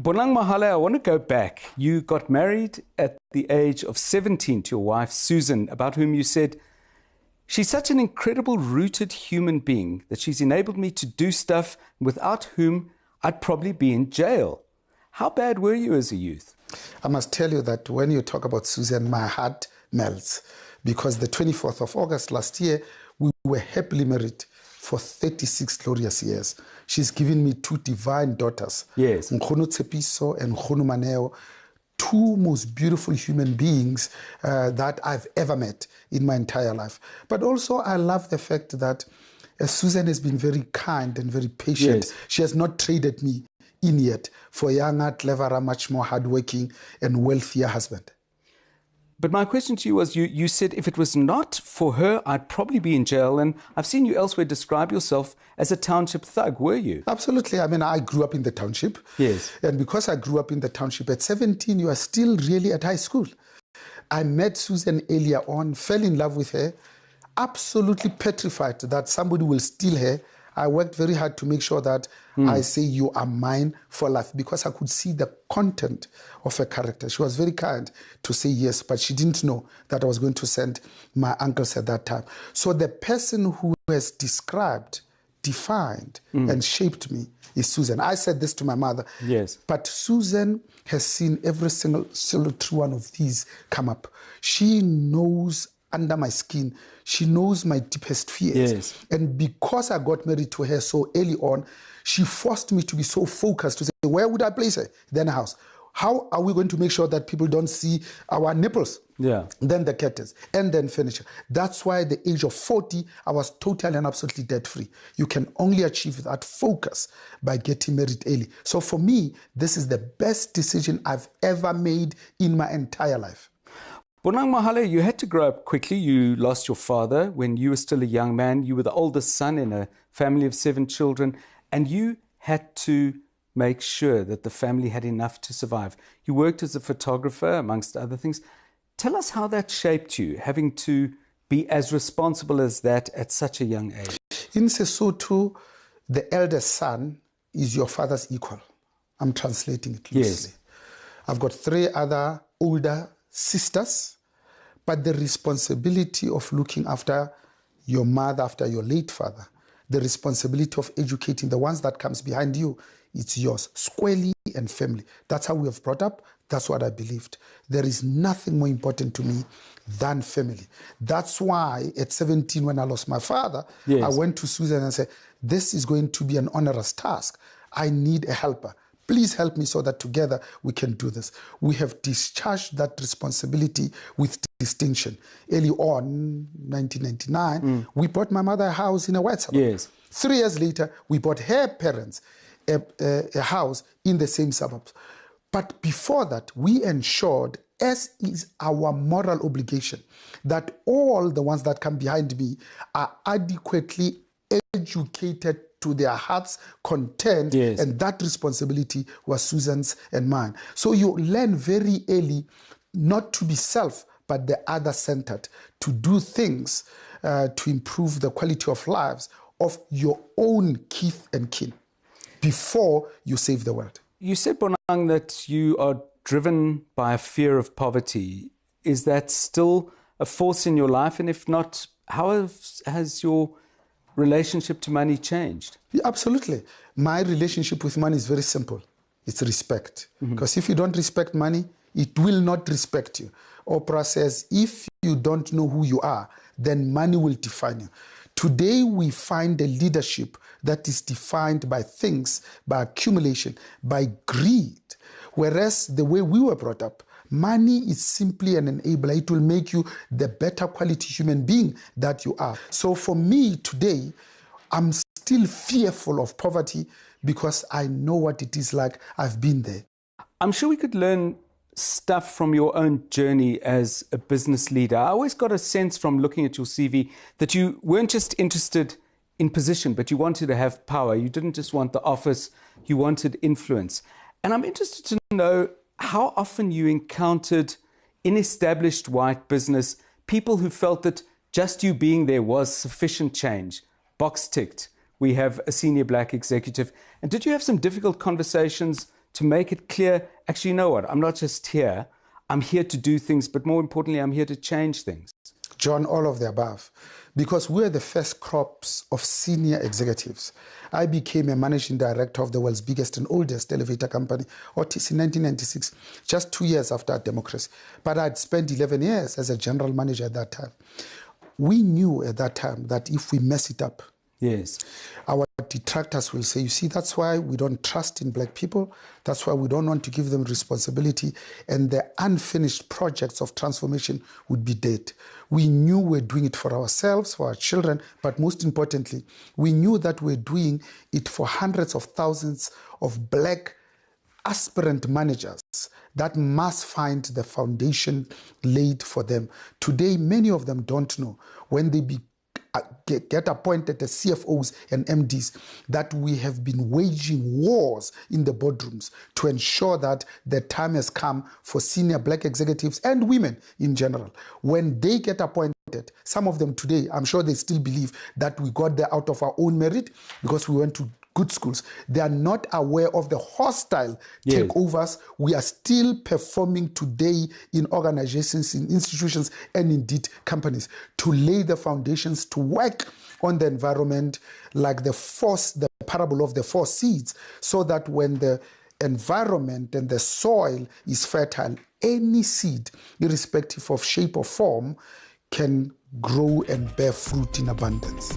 Bonang Mohale, I want to go back. You got married at the age of 17 to your wife, Susan, about whom you said, "She's such an incredible, rooted human being that she's enabled me to do stuff without whom I'd probably be in jail." How bad were you as a youth? I must tell you that when you talk about Susan, my heart melts, because the 24th of August last year, we were happily married for 36 glorious years. She's given me two divine daughters, Yes. Nkgono Tshepiso and Nkgono Maneo, two most beautiful human beings that I've ever met in my entire life. But also I love the fact that Susan has been very kind and very patient. Yes. She has not traded me in yet for a younger, cleverer, much more hardworking and wealthier husband. But my question to you was, you said if it was not for her, I'd probably be in jail. And I've seen you elsewhere describe yourself as a township thug. Were you? Absolutely. I mean, I grew up in the township. Yes. And because I grew up in the township, at 17, you are still really at high school. I met Susan earlier on, fell in love with her, absolutely petrified that somebody will steal her. I worked very hard to make sure that I say you are mine for life, because I could see the content of her character. She was very kind to say yes, but she didn't know that I was going to send my uncles at that time. So the person who has described, defined, and shaped me is Susan. I said this to my mother. Yes. But Susan has seen every single true one of these come up. She knows under my skin. She knows my deepest fears. Yes. And because I got married to her so early on, she forced me to be so focused to say, where would I place her? Then a house. How are we going to make sure that people don't see our nipples? Yeah. Then the curtains, and then furniture. That's why at the age of 40, I was totally and absolutely debt-free. You can only achieve that focus by getting married early. So for me, this is the best decision I've ever made in my entire life. Bonang Mohale, you had to grow up quickly. You lost your father when you were still a young man. You were the oldest son in a family of 7 children, and you had to make sure that the family had enough to survive. You worked as a photographer, amongst other things. Tell us how that shaped you, having to be as responsible as that at such a young age. In Sesotho, the eldest son is your father's equal. I'm translating it loosely. Yes. I've got 3 other older sisters, but the responsibility of looking after your mother after your late father, the responsibility of educating the ones that comes behind you, it's yours, squarely and firmly. That's how we have brought up. That's what I believed. There is nothing more important to me than family. That's why at 17, when I lost my father, Yes. I went to Susan and said, this is going to be an onerous task. I need a helper. Please help me so that together we can do this. We have discharged that responsibility with distinction. Early on, 1999, we bought my mother a house in a white suburb. Yes. 3 years later, we bought her parents a house in the same suburbs. But before that, we ensured, as is our moral obligation, that all the ones that come behind me are adequately educated to their heart's content. Yes. And that responsibility was Susan's and mine. So you learn very early not to be self, but the other-centered, to do things to improve the quality of lives of your own kith and kin before you save the world. You said, Bonang, that you are driven by a fear of poverty. Is that still a force in your life? And if not, how has your relationship to money changed? Yeah, absolutely. My relationship with money is very simple. It's respect. Because if you don't respect money, it will not respect you. Oprah says, if you don't know who you are, then money will define you. Today, we find a leadership that is defined by things, by accumulation, by greed. Whereas the way we were brought up, money is simply an enabler. It will make you the better quality human being that you are. So for me today, I'm still fearful of poverty because I know what it is like. I've been there. I'm sure we could learn stuff from your own journey as a business leader. I always got a sense from looking at your CV that you weren't just interested in position, but you wanted to have power. You didn't just want the office, you wanted influence. And I'm interested to know how often you encountered in established white business people who felt that just you being there was sufficient change. Box ticked. We have a senior black executive. And did you have some difficult conversations to make it clear, actually, you know what, I'm not just here, I'm here to do things, but more importantly, I'm here to change things? John, all of the above. Because we're the first crops of senior executives. I became a managing director of the world's biggest and oldest elevator company, Otis, in 1996, just 2 years after democracy. But I'd spent 11 years as a general manager at that time. We knew at that time that if we mess it up, yes, our detractors will say, you see, that's why we don't trust in black people. That's why we don't want to give them responsibility. And the unfinished projects of transformation would be dead. We knew we're doing it for ourselves, for our children, but most importantly, we knew that we're doing it for hundreds of thousands of black aspirant managers that must find the foundation laid for them. Today, many of them don't know when they get appointed as CFOs and MDs that we have been waging wars in the boardrooms to ensure that the time has come for senior black executives and women in general. When they get appointed, some of them today, I'm sure they still believe that we got there out of our own merit because we went to good schools. They are not aware of the hostile takeovers we are still performing today in organizations, in institutions, and indeed companies to lay the foundations to work on the environment like the parable of the 4 seeds, so that when the environment and the soil is fertile, any seed, irrespective of shape or form, can grow and bear fruit in abundance.